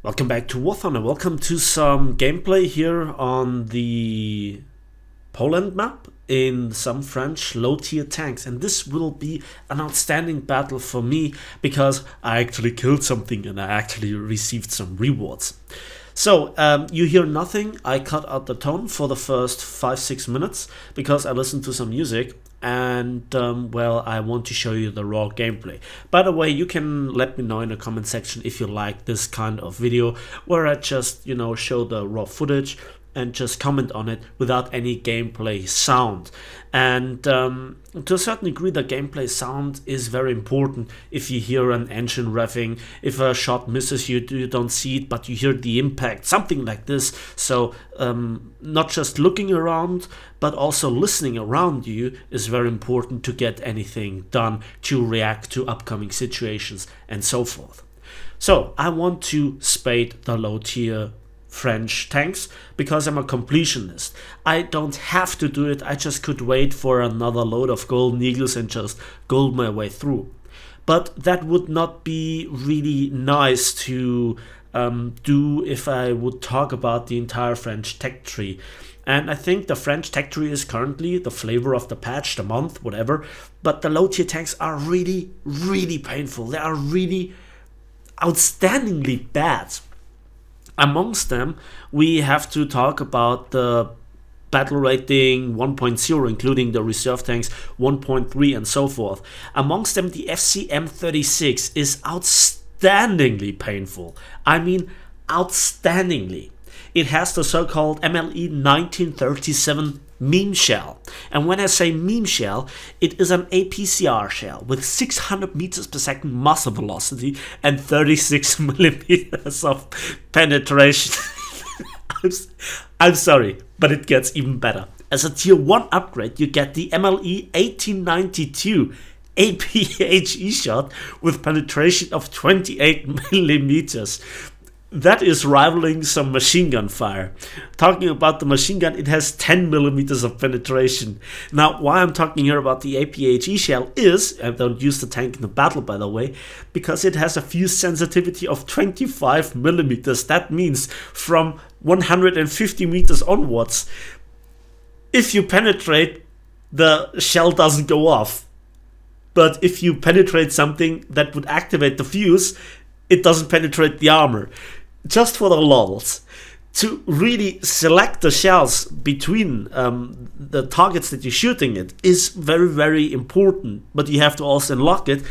Welcome back to War Thunder. Welcome to some gameplay here on the Poland map in some French low-tier tanks, and this will be an outstanding battle for me because I actually killed something and I actually received some rewards. So you hear nothing. I cut out the tone for the first 5-6 minutes because I listened to some music, and well, I want to show you the raw gameplay. By the way, you can let me know in the comment section if you like this kind of video where I just, show the raw footage and just comment on it without any gameplay sound. And to a certain degree, the gameplay sound is very important. If you hear an engine revving, if a shot misses you, you don't see it, but you hear the impact, something like this. So not just looking around, but also listening around you is very important to get anything done, to react to upcoming situations and so forth. So I want to spade the low tier French tanks because I'm a completionist. I don't have to do it. I just could wait for another load of golden eagles and just gold my way through. But that would not be really nice to do if I would talk about the entire French tech tree. And I think the French tech tree is currently the flavor of the patch, the month, whatever. But the low tier tanks are really, really painful. They are really outstandingly bad. Amongst them, we have to talk about the battle rating 1.0, including the reserve tanks 1.3 and so forth. Amongst them, the FCM36 is outstandingly painful. I mean, outstandingly. It has the so-called MLE 1937 meme shell. And when I say meme shell, it is an APCR shell with 600 meters per second muzzle velocity and 36 millimeters of penetration. I'm sorry, but it gets even better. As a tier 1 upgrade, you get the MLE 1892 APHE shot with penetration of 28 millimeters. That is rivaling some machine gun fire. Talking about the machine gun, it has 10 millimeters of penetration. Now, why I'm talking here about the APHE shell is, I don't use the tank in the battle by the way, because it has a fuse sensitivity of 25 millimeters. That means from 150 meters onwards, if you penetrate, the shell doesn't go off. But if you penetrate something that would activate the fuse, it doesn't penetrate the armor. Just for the lulz, to really select the shells between the targets that you're shooting at is very, very important, but you have to also unlock it,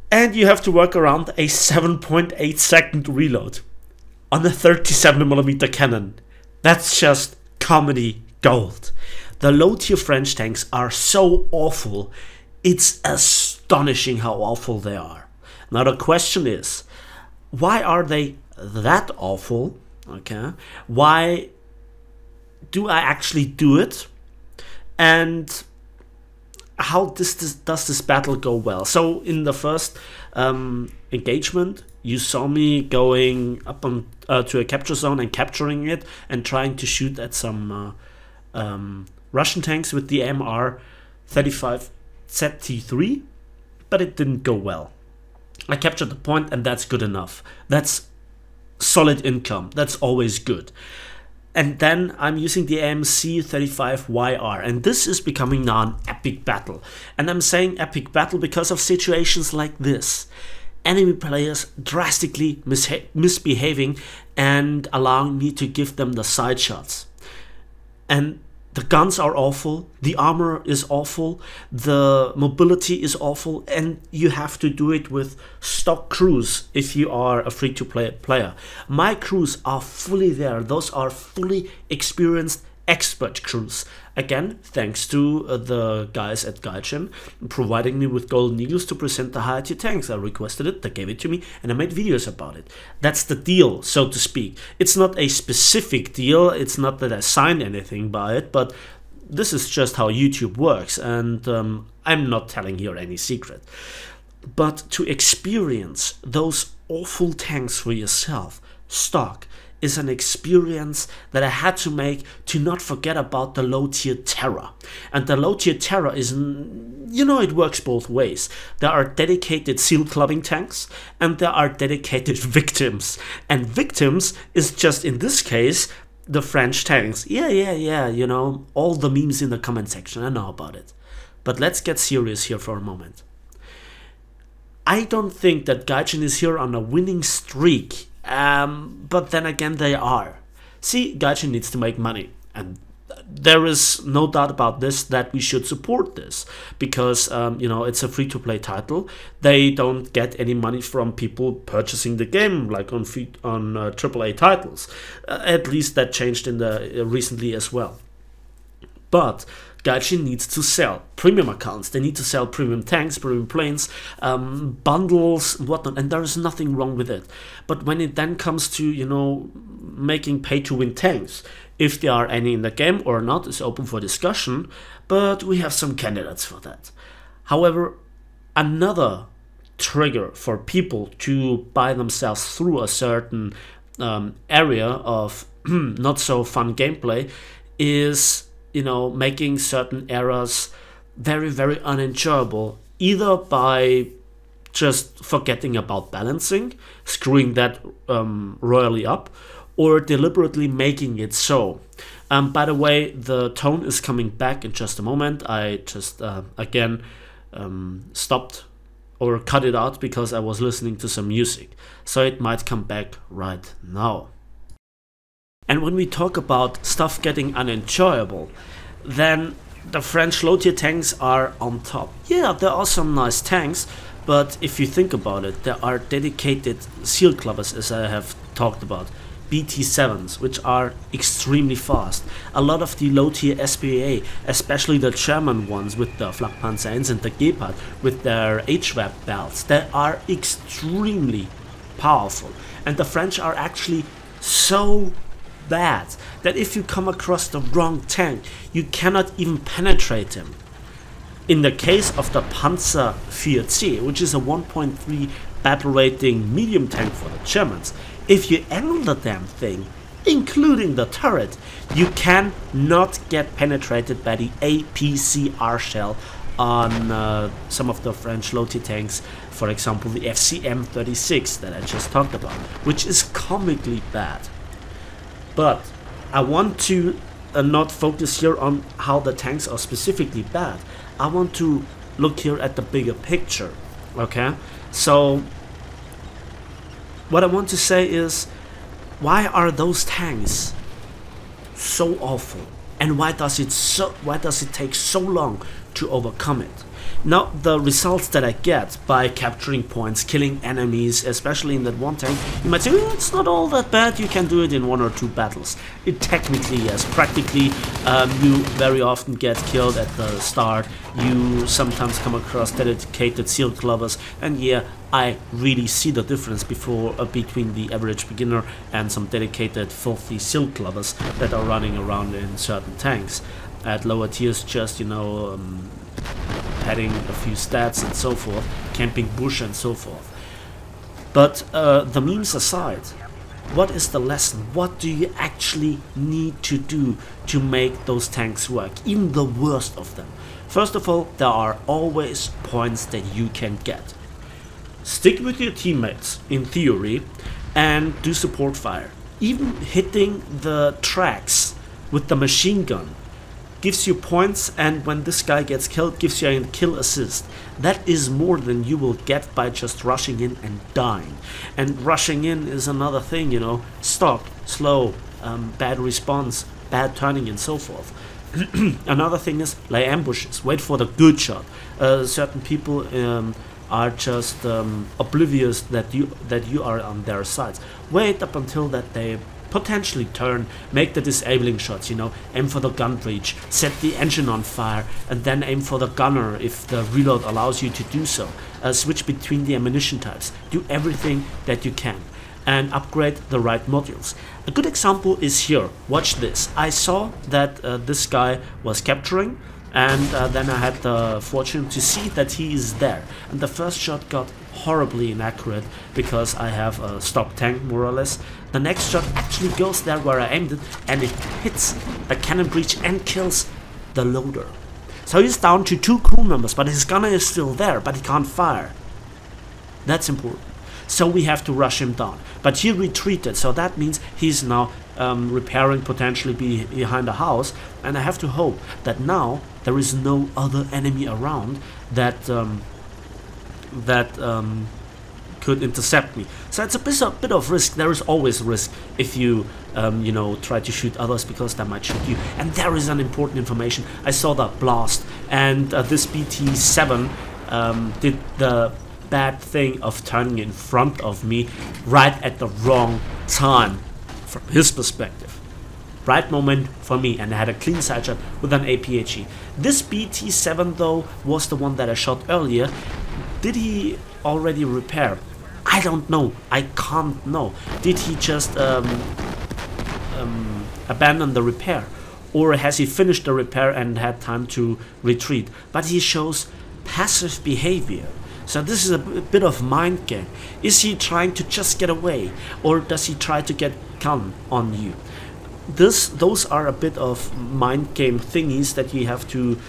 and you have to work around a 7.8 second reload on a 37mm cannon. That's just comedy gold. The low tier French tanks are so awful, it's astonishing how awful they are. Now the question is, why are they that awful? Okay, why do I actually do it, and how does this battle go well? So in the first engagement, you saw me going up on to a capture zone and capturing it and trying to shoot at some Russian tanks with the MR35 ZT3, but it didn't go well. I captured the point, and that's good enough. That's solid income. That's always good. And then I'm using the AMC-35YR, and this is becoming now an epic battle. And I'm saying epic battle because of situations like this. Enemy players drastically misbehaving and allowing me to give them the side shots. And the guns are awful, the armor is awful, the mobility is awful, and you have to do it with stock crews if you are a free-to-play player. My crews are fully there. Those are fully experienced expert crews. Again, thanks to the guys at Gaijin providing me with golden eagles to present the higher tier tanks. I requested it, they gave it to me, and I made videos about it. That's the deal, so to speak. It's not a specific deal, it's not that I signed anything by it, but this is just how YouTube works, and I'm not telling here any secret. But to experience those awful tanks for yourself, stock, is an experience that I had to make to not forget about the low tier terror. And the low tier terror is, you know, it works both ways. There are dedicated seal clubbing tanks and there are dedicated victims. And victims is just, in this case, the French tanks. Yeah, you know, all the memes in the comment section, I know about it. But let's get serious here for a moment. I don't think that Gaijin is here on a winning streak, but then again they are. See, Gaijin needs to make money, and there is no doubt about this that we should support this, because you know, it's a free-to-play title. They don't get any money from people purchasing the game like on AAA titles. At least that changed in the recently as well. But Gaijin needs to sell premium accounts, they need to sell premium tanks, premium planes, bundles, whatnot, and there is nothing wrong with it. But when it then comes to, you know, making pay-to-win tanks, if there are any in the game or not is open for discussion, but we have some candidates for that. However, another trigger for people to buy themselves through a certain area of not so fun gameplay is, you know, making certain eras very, very unenjoyable, either by just forgetting about balancing, screwing that royally up, or deliberately making it so. By the way, the tone is coming back in just a moment. I just again stopped or cut it out because I was listening to some music, so it might come back right now. And when we talk about stuff getting unenjoyable, then the French low-tier tanks are on top. Yeah, there are some nice tanks, but if you think about it, there are dedicated seal clubbers, as I have talked about, BT7s, which are extremely fast. A lot of the low-tier SPA, especially the German ones with the Flakpanzer 1 and the Gepard with their HVAP belts, they are extremely powerful. And the French are actually so bad that if you come across the wrong tank, you cannot even penetrate him. In the case of the Panzer 4C, which is a 1.3 battle rating medium tank for the Germans, if you angle the damn thing, including the turret, you cannot get penetrated by the APCR shell on some of the French low-tier tanks, for example the FCM36 that I just talked about, which is comically bad. But I want to not focus here on how the tanks are specifically bad. I want to look here at the bigger picture, okay? So what I want to say is, why are those tanks so awful, and why does it take so long to overcome it? Now, the results that I get by capturing points, killing enemies, especially in that one tank, you might say, well, it's not all that bad, you can do it in 1 or 2 battles. It technically, yes, practically, you very often get killed at the start, you sometimes come across dedicated seal clubbers, and yeah, I really see the difference between the average beginner and some dedicated filthy seal clubbers that are running around in certain tanks. At lower tiers, just, you know, padding a few stats and so forth, camping bush and so forth. But the memes aside, what is the lesson? What do you actually need to do to make those tanks work, even the worst of them? First of all, there are always points that you can get. Stick with your teammates, in theory, and do support fire. Even hitting the tracks with the machine gun gives you points, and when this guy gets killed, gives you a kill assist. That is more than you will get by just rushing in and dying. And rushing in is another thing, you know, stop, slow, bad response, bad turning and so forth. Another thing is lay ambushes, wait for the good shot. Certain people are just oblivious that you are on their sides. Wait up until that they potentially turn, make the disabling shots, you know, aim for the gun breach, set the engine on fire, and then aim for the gunner if the reload allows you to do so. Switch between the ammunition types, do everything that you can, and upgrade the right modules. A good example is here, watch this. I saw that this guy was capturing And then I had the fortune to see that he is there. And the first shot got horribly inaccurate because I have a stop tank more or less. The next shot actually goes there where I aimed it, and it hits the cannon breech and kills the loader. So he's down to 2 crew members, but his gunner is still there, but he can't fire. That's important. So we have to rush him down. But he retreated, so that means he's now repairing potentially behind a house, and I have to hope that now there is no other enemy around that could intercept me. So it's a bit of risk. There is always risk if you you know, try to shoot others, because they might shoot you. And there is an important information. I saw that blast, and this BT-7 did the bad thing of turning in front of me right at the wrong time from his perspective. Right moment for me, and I had a clean side shot with an APHE. This BT-7 though was the one that I shot earlier. Did he already repair? I don't know. I can't know. Did he just abandon the repair? Or has he finished the repair and had time to retreat? But he shows passive behavior. So this is a bit of mind game. Is he trying to just get away, or does he try to get gun on you? Those are a bit of mind game thingies that you have to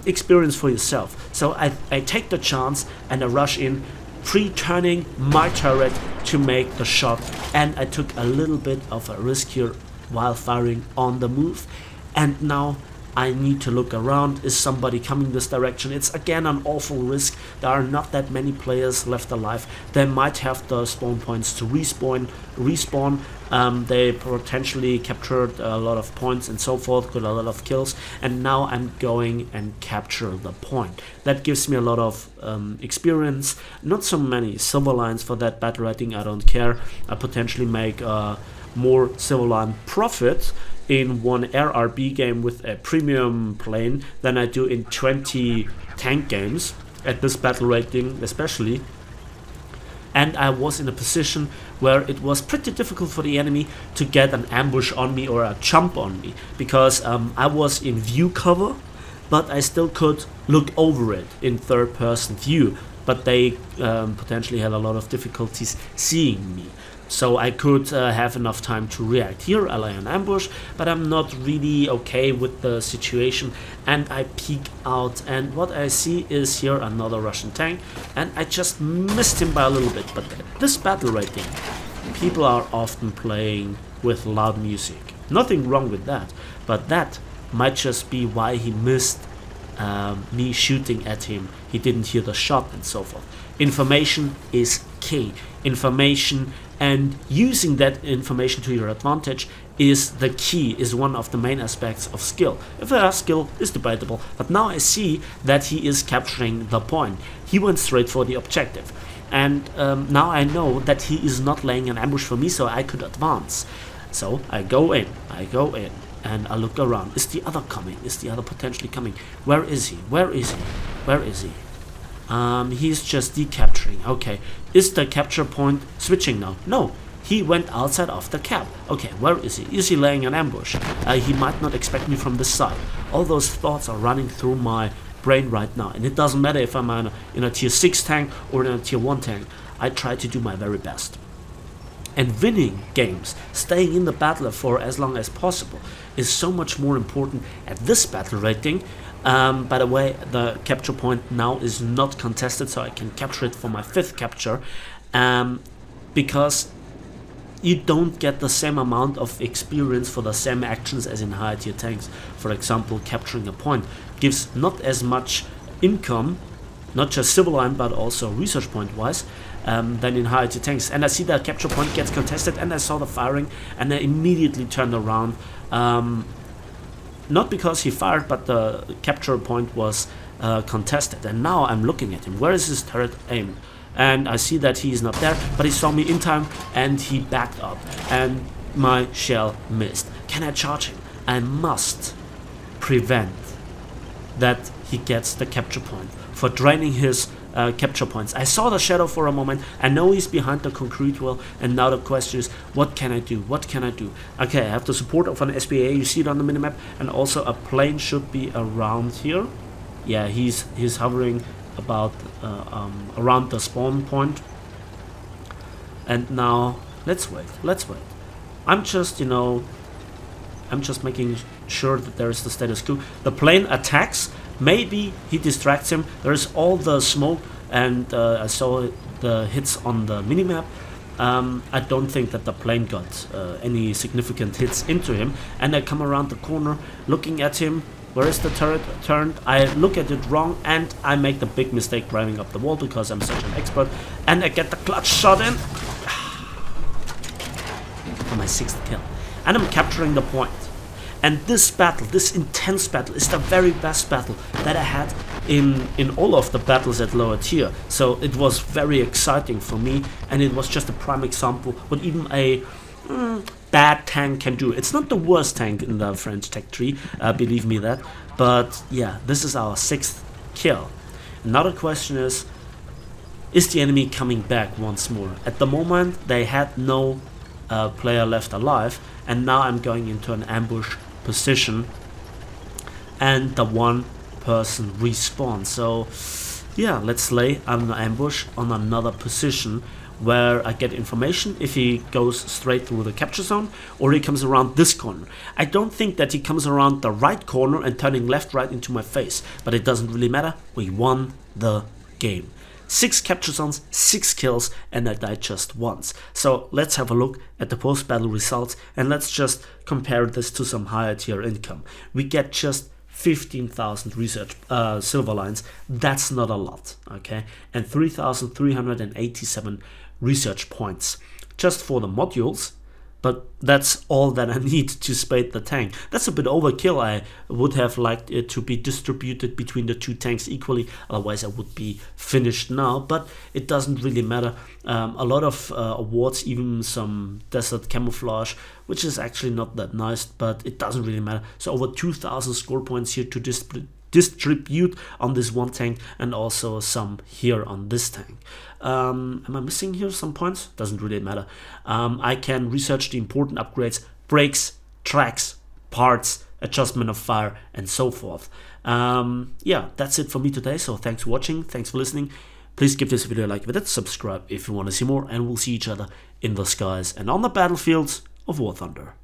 experience for yourself. So I take the chance and I rush in, pre-turning my turret to make the shot, and I took a little bit of a risk here while firing on the move. And now I need to look around. Is somebody coming this direction? It's again an awful risk. There are not that many players left alive. They might have the spawn points to respawn. They potentially captured a lot of points and so forth, got a lot of kills, and now I'm going and capture the point. That gives me a lot of experience. Not so many silver lines for that battle rating, I don't care. I potentially make more silver line profit in one RRB game with a premium plane than I do in 20 tank games at this battle rating especially. And I was in a position where it was pretty difficult for the enemy to get an ambush on me or a jump on me, because I was in view cover, but I still could look over it in third-person view, but they potentially had a lot of difficulties seeing me. So I could have enough time to react. Here I lay an ambush, but I'm not really okay with the situation, and I peek out, and what I see is here another Russian tank, and I just missed him by a little bit. But this battle rating, people are often playing with loud music. Nothing wrong with that, but that might just be why he missed me shooting at him. He didn't hear the shot and so forth. Information is key. Information, and using that information to your advantage is the key, is one of the main aspects of skill. If I have skill, is debatable, but now I see that he is capturing the point. He went straight for the objective, and now I know that he is not laying an ambush for me, so I could advance. So I go in, and I look around. Is the other coming? Is the other potentially coming? Where is he? Where is he? Where is he? He's just decapturing. Okay, is the capture point switching now? No, he went outside of the cap. Okay, where is he? Is he laying an ambush? He might not expect me from this side. All those thoughts are running through my brain right now, and it doesn't matter if I'm in a tier 6 tank or in a tier 1 tank. I try to do my very best. And winning games, staying in the battle for as long as possible, is so much more important at this battle rating. By the way, the capture point now is not contested, so I can capture it for my 5th capture, because you don't get the same amount of experience for the same actions as in higher tier tanks. For example, capturing a point gives not as much income, not just civil line but also research point wise, than in higher tier tanks. And I see that capture point gets contested, and I saw the firing, and I immediately turned around. Not because he fired, but the capture point was contested, and now I'm looking at him. Where is his turret aimed? And I see that he is not there, but he saw me in time and he backed up, and my shell missed. Can I charge him? I must prevent that he gets the capture point for draining his capture points. I saw the shadow for a moment. I know he's behind the concrete wall, and now the question is, what can I do? What can I do? Okay, I have the support of an SBA. You see it on the minimap, and also a plane should be around here. Yeah, he's hovering about around the spawn point. And now let's wait. I'm just, you know, I'm just making sure that there is the status quo. The plane attacks. Maybe he distracts him. There is all the smoke, and I saw the hits on the minimap. I don't think that the plane got any significant hits into him. And I come around the corner, looking at him. Where is the turret turned? I look at it wrong, and I make the big mistake driving up the wall because I'm such an expert. And I get the clutch shot in. For my 6th kill. And I'm capturing the point. And this battle, this intense battle, is the very best battle that I had in all of the battles at lower tier. So it was very exciting for me, and it was just a prime example what even a bad tank can do. It's not the worst tank in the French tech tree, believe me that. But yeah, this is our 6th kill. Another question is the enemy coming back once more? At the moment, they had no player left alive, and now I'm going into an ambush position, and the one person respawns. So yeah, let's lay an ambush on another position where I get information if he goes straight through the capture zone or he comes around this corner. I don't think that he comes around the right corner and turning left right into my face, but it doesn't really matter. We won the game. 6 capture zones, 6 kills, and I died just once. So let's have a look at the post-battle results, and let's just compare this to some higher tier income. We get just 15,000 research silver lines. That's not a lot, okay? And 3,387 research points just for the modules. But that's all that I need to spade the tank. That's a bit overkill. I would have liked it to be distributed between the 2 tanks equally. Otherwise, I would be finished now. But it doesn't really matter. A lot of awards, even some desert camouflage, which is actually not that nice, but it doesn't really matter. So over 2,000 score points here to distribute on this one tank, and also some here on this tank. Am I missing here some points? Doesn't really matter. I can research the important upgrades, brakes, tracks, parts, adjustment of fire, and so forth. Yeah, that's it for me today. So thanks for watching, thanks for listening. Please give this video a like with it, subscribe if you want to see more, and we'll see each other in the skies and on the battlefields of War Thunder.